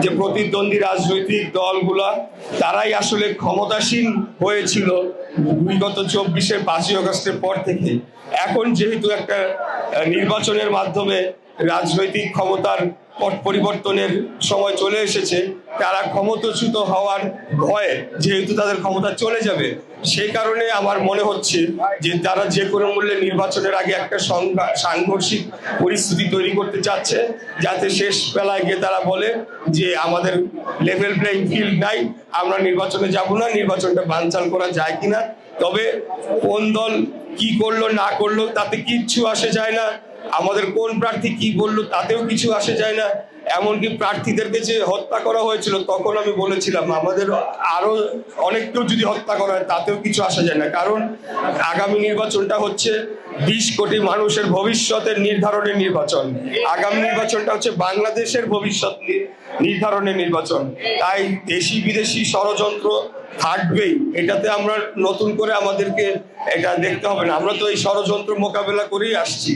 যে প্রতিদ্বন্দ্বী রাজনৈতিক দলগুলা তারাই আসলে ক্ষমতাসীন হয়েছিল বিগত 24-এর 5ই আগস্টের পর থেকে। এখন যেহেতু একটা নির্বাচনের মাধ্যমে রাজনৈতিক ক্ষমতার পট পরিবর্তনের সময় চলে এসেছে, তারা ক্ষমতাচ্যুত হওয়ার ভয়ে যেহেতু তাদের ক্ষমতা চলে যাবে, সেই কারণে আমার মনে হচ্ছে যে তারা যে কোনো মূল্যে নির্বাচনের আগে একটা সাংঘর্ষিক পরিস্থিতি তৈরি করতে চাচ্ছে, যাতে শেষ বেলায় গিয়ে তারা বলে যে আমাদের লেভেল প্লেইং ফিল্ড নাই, আমরা নির্বাচনে যাব না, নির্বাচনটা বানচাল করা যায় কিনা। তবে কোন দল কি করলো না করলো তাতে কিচ্ছু আসে যায় না, আমাদের কোন প্রার্থী কি বললো তাতেও কিছু আসে যায় না। এমনকি প্রার্থীদেরকে যে হত্যা করা হয়েছিল তখন আমি বলেছিলাম আমাদের আরো অনেককেও যদি হত্যা করা হয় তাতেও কিছু আসা যায় না, কারণ আগামী নির্বাচনটা হচ্ছে 20 কোটি মানুষের ভবিষ্যতের নির্ধারণের নির্বাচন। আগামী নির্বাচনটা হচ্ছে বাংলাদেশের ভবিষ্যৎ নির্ধারণের নির্বাচন। তাই দেশি বিদেশি ষড়যন্ত্র থাকবেই, এটাতে আমরা নতুন করে আমাদেরকে এটা দেখতে হবে না, আমরা তো এই ষড়যন্ত্র মোকাবেলা করেই আসছি।